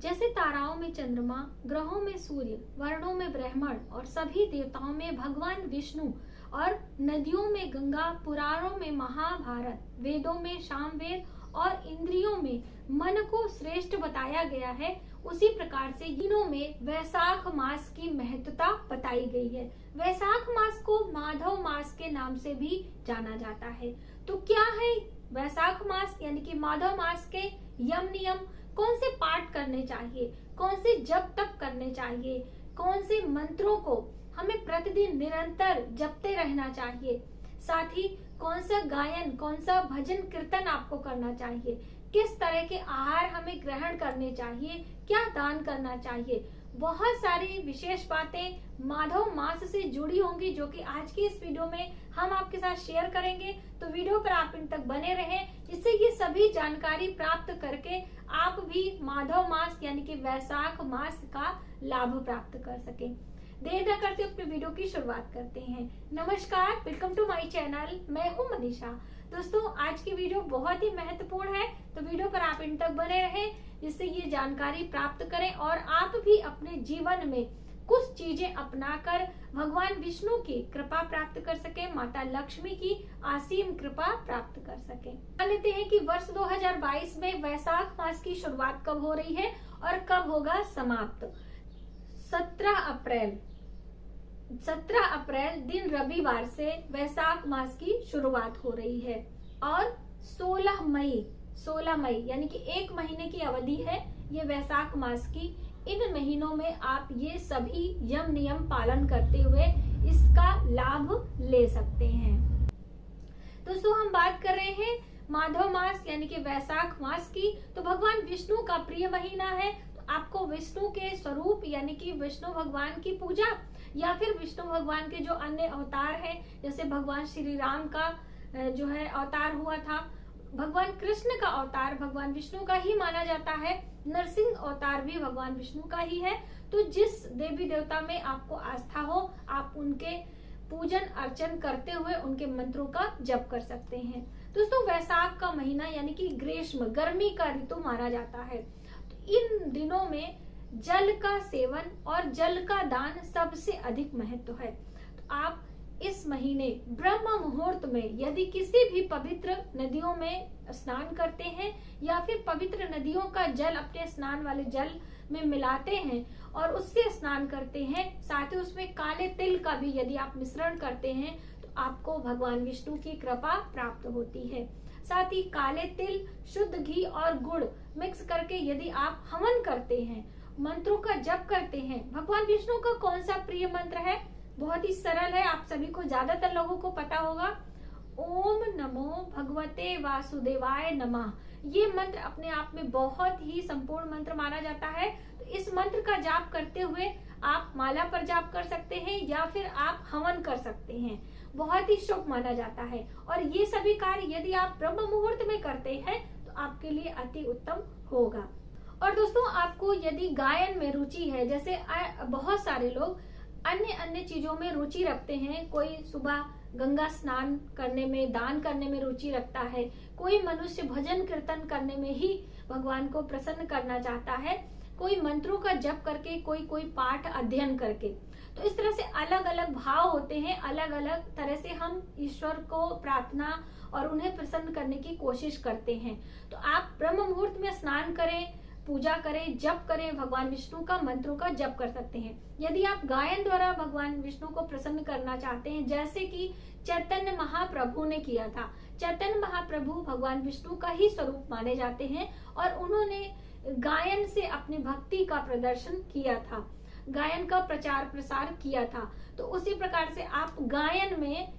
जैसे ताराओं में चंद्रमा, ग्रहों में सूर्य, वर्णों में ब्रह्मण और सभी देवताओं में भगवान विष्णु और नदियों में गंगा, पुराणों में महाभारत, वेदों में सामवेद और इंद्रियों में मन को श्रेष्ठ बताया गया है, उसी प्रकार से दिनों में वैशाख मास की महत्वता बताई गई है। वैशाख मास को माधव मास के नाम से भी जाना जाता है। तो क्या है वैशाख मास यानी कि माधव मास के यम नियम, कौन से पाठ करने चाहिए, कौन से जप तप करने चाहिए, कौन से मंत्रों को हमें प्रतिदिन निरंतर जपते रहना चाहिए, साथ ही कौन सा गायन, कौन सा भजन कीर्तन आपको करना चाहिए, किस तरह के आहार हमें ग्रहण करने चाहिए, क्या दान करना चाहिए, बहुत सारी विशेष बातें माधव मास से जुड़ी होंगी जो कि आज की इस वीडियो में हम आपके साथ शेयर करेंगे। तो वीडियो पर आप इन तक बने रहें, जिससे ये सभी जानकारी प्राप्त करके आप भी माधव मास यानी कि वैशाख मास का लाभ प्राप्त कर सकें। देर न करते अपने वीडियो की शुरुआत करते हैं। नमस्कार, वेलकम टू माय चैनल, मैं हूं मनीषा। दोस्तों, आज की वीडियो बहुत ही महत्वपूर्ण है, तो वीडियो पर आप इन तक बने रहें, जिससे ये जानकारी प्राप्त करें और आप भी अपने जीवन में कुछ चीजें अपनाकर भगवान विष्णु की कृपा प्राप्त कर सके, माता लक्ष्मी की असीम कृपा प्राप्त कर सके। मान लेते हैं कि वर्ष 2022 में वैशाख मास की शुरुआत कब हो रही है और कब होगा समाप्त। 17 अप्रैल दिन रविवार से वैशाख मास की शुरुआत हो रही है और 16 मई यानी कि 1 महीने की अवधि है ये वैशाख मास की। इन महीनों में आप ये सभी यम नियम पालन करते हुए इसका लाभ ले सकते हैं। दोस्तों, हम बात कर रहे हैं माधव मास यानी कि वैशाख मास की। तो भगवान विष्णु का प्रिय महीना है, तो आपको विष्णु के स्वरूप यानी कि विष्णु भगवान की पूजा या फिर विष्णु भगवान के जो अन्य अवतार हैं, जैसे भगवान श्री राम का जो है अवतार हुआ था, भगवान कृष्ण का अवतार भगवान विष्णु का ही माना जाता है, नरसिंह अवतार भी भगवान विष्णु का ही है। तो जिस देवी देवता में आपको आस्था हो, आप उनके पूजन अर्चन करते हुए उनके मंत्रों का जप कर सकते हैं। दोस्तों, वैशाख का महीना यानी कि ग्रीष्म, गर्मी का ऋतु माना जाता है। तो इन दिनों में जल का सेवन और जल का दान सबसे अधिक महत्व है। तो आप इस महीने ब्रह्म मुहूर्त में यदि किसी भी पवित्र नदियों में स्नान करते हैं या फिर पवित्र नदियों का जल अपने स्नान वाले जल में मिलाते हैं और उससे स्नान करते हैं, साथ ही उसमें काले तिल का भी यदि आप मिश्रण करते हैं, तो आपको भगवान विष्णु की कृपा प्राप्त होती है। साथ ही काले तिल, शुद्ध घी और गुड़ मिक्स करके यदि आप हवन करते हैं, मंत्रों का जप करते हैं। भगवान विष्णु का कौन सा प्रिय मंत्र है? बहुत ही सरल है, आप सभी को, ज्यादातर लोगों को पता होगा। ओम नमो भगवते वासुदेवाय नमः। ये मंत्र अपने आप में बहुत ही संपूर्ण मंत्र माना जाता है। तो इस मंत्र का जाप करते हुए आप माला पर जाप कर सकते हैं या फिर आप हवन कर सकते हैं। बहुत ही शुभ माना जाता है और ये सभी कार्य यदि आप ब्रह्म मुहूर्त में करते हैं तो आपके लिए अति उत्तम होगा। और दोस्तों, आपको यदि गायन में रुचि है, जैसे बहुत सारे लोग अन्य चीजों में रुचि रखते हैं, कोई सुबह गंगा स्नान करने में, दान करने में रुचि रखता है, कोई मनुष्य भजन कीर्तन करने में ही भगवान को प्रसन्न करना चाहता है, कोई मंत्रों का जप करके, कोई पाठ अध्ययन करके। तो इस तरह से अलग अलग भाव होते हैं, अलग अलग तरह से हम ईश्वर को प्रार्थना और उन्हें प्रसन्न करने की कोशिश करते हैं। तो आप ब्रह्म मुहूर्त में स्नान करें, पूजा करें, जप करें, भगवान विष्णु का मंत्रों का जप कर सकते हैं। यदि आप गायन द्वारा भगवान विष्णु को प्रसन्न करना चाहते हैं, जैसे कि चैतन्य महाप्रभु ने किया था। चैतन्य महाप्रभु भगवान विष्णु का ही स्वरूप माने जाते हैं और उन्होंने गायन से अपनी भक्ति का प्रदर्शन किया था, गायन का प्रचार प्रसार किया था। तो उसी प्रकार से आप गायन में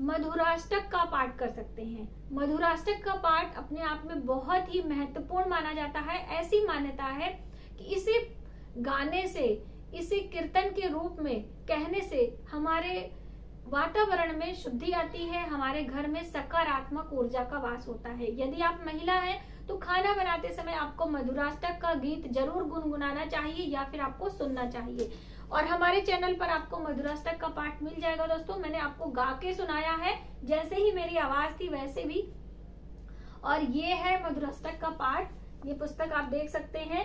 मधुराष्टक का पाठ कर सकते हैं। मधुराष्टक का पाठ अपने आप में बहुत ही महत्वपूर्ण माना जाता है। ऐसी मान्यता है कि इसे गाने से, इसे कीर्तन के रूप में कहने से हमारे वातावरण में शुद्धि आती है, हमारे घर में सकारात्मक ऊर्जा का वास होता है। यदि आप महिला हैं तो खाना बनाते समय आपको मधुराष्टक का गीत जरूर गुनगुनाना चाहिए या फिर आपको सुनना चाहिए। और हमारे चैनल पर आपको मधुराष्टक का पाठ मिल जाएगा। दोस्तों, मैंने आपको गा के सुनाया है, जैसे ही मेरी आवाज थी वैसे भी। और ये है मधुराष्टक का पाठ, ये पुस्तक आप देख सकते हैं।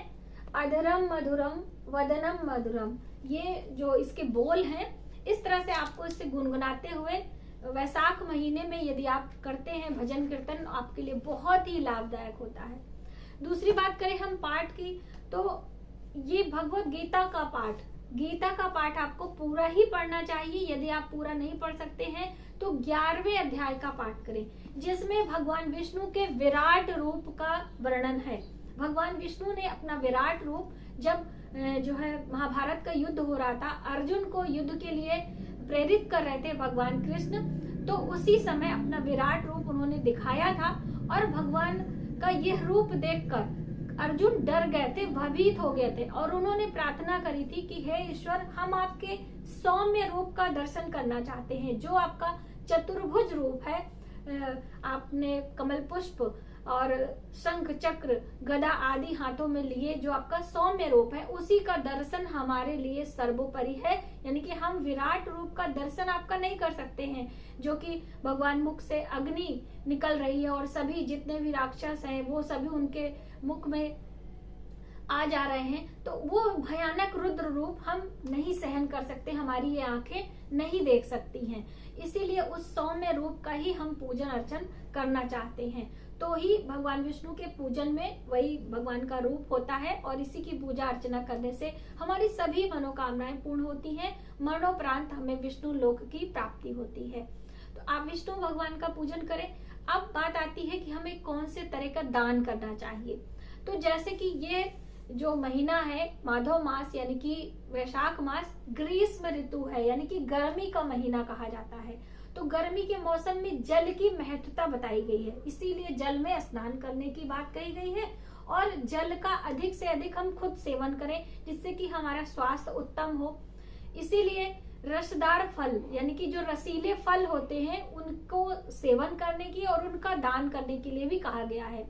अधरम मधुरम वदनम मधुरम, ये जो इसके बोल हैं, इस तरह से आपको इससे गुनगुनाते हुए वैशाख महीने में यदि आप करते हैं भजन कीर्तन, आपके लिए बहुत ही लाभदायक होता है। दूसरी बात करें हम पाठ की, तो ये भगवत गीता का पाठ, गीता का पाठ आपको पूरा ही पढ़ना चाहिए। यदि आप पूरा नहीं पढ़ सकते हैं तो 11वें अध्याय का पाठ करें, जिसमें भगवान विष्णु के विराट रूप का वर्णन है। भगवान विष्णु ने अपना विराट रूप जब जो है महाभारत का युद्ध हो रहा था, अर्जुन को युद्ध के लिए प्रेरित कर रहे थे भगवान कृष्ण, तो उसी समय अपना विराट रूप उन्होंने दिखाया था। और भगवान का यह रूप देखकर अर्जुन डर गए थे, भयभीत हो गए थे, और उन्होंने प्रार्थना करी थी कि हे ईश्वर, हम आपके सौम्य रूप का दर्शन करना चाहते हैं, जो आपका चतुर्भुज रूप है। आपने कमल पुष्प और शंख चक्र गदा आदि हाथों में लिए जो आपका सौम्य रूप है, उसी का दर्शन हमारे लिए सर्वोपरि है। यानी कि हम विराट रूप का दर्शन आपका नहीं कर सकते हैं, जो कि भगवान मुख से अग्नि निकल रही है और सभी जितने भी राक्षस हैं वो सभी उनके मुख में आ जा रहे हैं, तो वो भयानक रुद्र रूप हम नहीं सहन कर सकते, हमारी ये आंखें नहीं देख सकती हैं। इसीलिए उस सौम्य रूप का ही हम पूजन अर्चन करना चाहते हैं। तो ही भगवान विष्णु के पूजन में वही भगवान का रूप होता है, और इसी की पूजा अर्चना करने से हमारी सभी मनोकामनाएं पूर्ण होती हैं, मरणोपरांत हमें विष्णु लोक की प्राप्ति होती है। तो आप विष्णु भगवान का पूजन करें। अब बात आती है कि हमें कौन से तरह का दान करना चाहिए। तो जैसे कि ये जो महीना है माधव मास, यानी कि वैशाख मास ग्रीष्म ऋतु है, यानी कि गर्मी का महीना कहा जाता है। तो गर्मी के मौसम में जल की महत्वता बताई गई है, इसीलिए जल में स्नान करने की बात कही गई है, और जल का अधिक से अधिक हम खुद सेवन करें, जिससे कि हमारा स्वास्थ्य उत्तम हो। इसीलिए रसदार फल, यानी कि जो रसीले फल होते हैं, उनको सेवन करने की और उनका दान करने के लिए भी कहा गया है।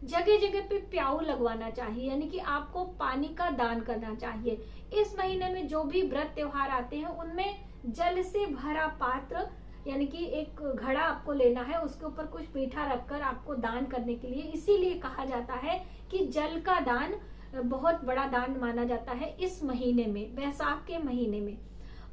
जगह जगह पे प्याऊ लगवाना चाहिए, यानी कि आपको पानी का दान करना चाहिए। इस महीने में जो भी व्रत त्योहार आते हैं, उनमें जल से भरा पात्र, यानी कि एक घड़ा आपको लेना है, उसके ऊपर कुछ मीठा रखकर आपको दान करने के लिए, इसीलिए कहा जाता है कि जल का दान बहुत बड़ा दान माना जाता है इस महीने में, वैशाख के महीने में।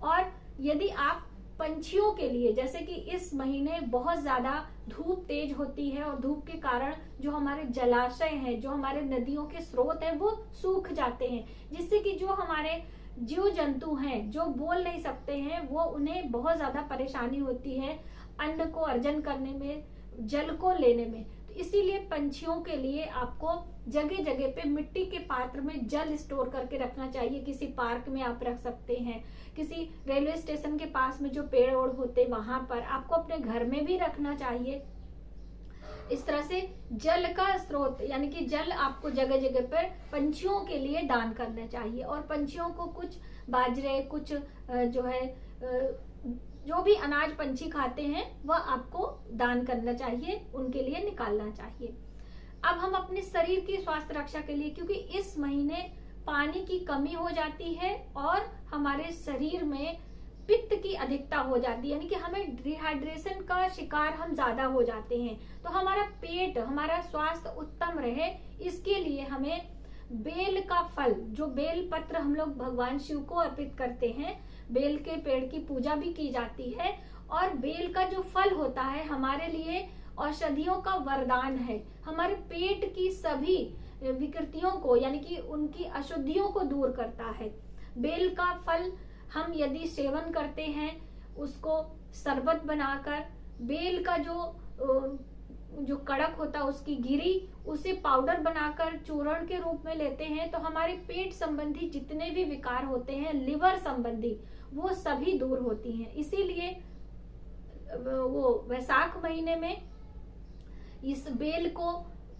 और यदि आप पंछियों के लिए, जैसे कि इस महीने बहुत ज्यादा धूप तेज होती है, और धूप के कारण जो हमारे जलाशय हैं, जो हमारे नदियों के स्रोत हैं, वो सूख जाते हैं, जिससे कि जो हमारे जीव जंतु हैं जो बोल नहीं सकते हैं, वो उन्हें बहुत ज्यादा परेशानी होती है अन्न को अर्जन करने में, जल को लेने में। तो इसीलिए पंछियों के लिए आपको जगह जगह पे मिट्टी के पात्र में जल स्टोर करके रखना चाहिए। किसी पार्क में आप रख सकते हैं, किसी रेलवे स्टेशन के पास में जो पेड़ ओड़ होते वहां पर, आपको अपने घर में भी रखना चाहिए। इस तरह से जल का स्रोत, यानी कि जल आपको जगह जगह पर पंछियों के लिए दान करना चाहिए। और पंछियों को कुछ बाजरे, कुछ जो है जो भी अनाज पंछी खाते हैं, वह आपको दान करना चाहिए, उनके लिए निकालना चाहिए। अब हम अपने शरीर की स्वास्थ्य रक्षा के लिए, क्योंकि इस महीने पानी की कमी हो जाती है और हमारे शरीर में पित्त की अधिकता हो जाती है, यानी कि हमें डिहाइड्रेशन का शिकार हम ज्यादा हो जाते हैं। तो हमारा पेट, हमारा स्वास्थ्य उत्तम रहे, इसके लिए हमें बेल का फल, जो बेल पत्र हम लोग भगवान शिव को अर्पित करते हैं, बेल के पेड़ की पूजा भी की जाती है, और बेल का जो फल होता है हमारे लिए औषधियों का वरदान है। हमारे पेट की सभी विकृतियों को, यानी कि उनकी अशुद्धियों को दूर करता है। बेल का फल हम यदि सेवन करते हैं, उसको शरबत बनाकर, बेल का जो कड़क होता है उसकी गिरी, उसे पाउडर बनाकर चूर्ण के रूप में लेते हैं, तो हमारे पेट संबंधी जितने भी विकार होते हैं, लिवर संबंधी, वो सभी दूर होती हैं। इसीलिए वो वैशाख महीने में इस बेल को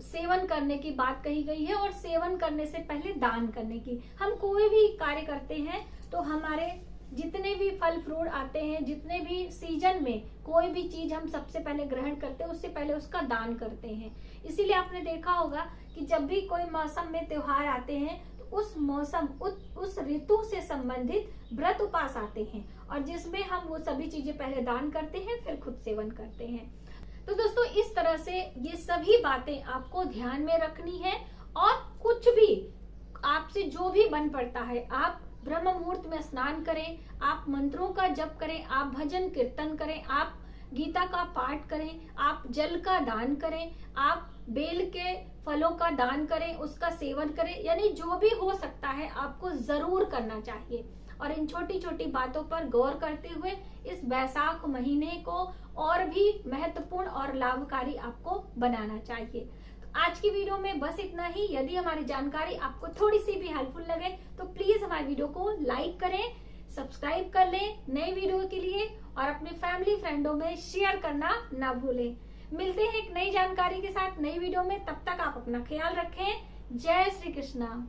सेवन करने की बात कही गई है, और सेवन करने से पहले दान करने की। हम कोई भी कार्य करते हैं तो हमारे जितने भी फल फ्रूट आते हैं, जितने भी सीजन में कोई भी चीज हम सबसे पहले ग्रहण करते हैं, उससे पहले उसका दान करते हैं। इसीलिए आपने देखा होगा कि जब भी कोई मौसम में त्योहार आते हैं, तो उस मौसम, उस ऋतु से संबंधित व्रत उपास आते हैं, और जिसमें हम वो सभी चीजें पहले दान करते हैं, फिर खुद सेवन करते हैं। तो दोस्तों, इस तरह से ये सभी बातें आपको ध्यान में रखनी है, और कुछ भी आपसे जो भी बन पड़ता है, आप ब्रह्म मुहूर्त में स्नान करें, आप मंत्रों का जप करें, आप भजन कीर्तन करें, आप गीता का पाठ करें, आप जल का दान करें, आप बेल के फलों का दान करें, उसका सेवन करें, यानी जो भी हो सकता है आपको जरूर करना चाहिए। और इन छोटी छोटी बातों पर गौर करते हुए इस वैशाख महीने को और भी महत्वपूर्ण और लाभकारी आपको बनाना चाहिए। आज की वीडियो में बस इतना ही। यदि हमारी जानकारी आपको थोड़ी सी भी हेल्पफुल लगे तो प्लीज हमारी वीडियो को लाइक करें, सब्सक्राइब कर लें नए वीडियो के लिए, और अपने फैमिली फ्रेंडों में शेयर करना ना भूलें। मिलते हैं एक नई जानकारी के साथ नई वीडियो में, तब तक आप अपना ख्याल रखें। जय श्री कृष्णा।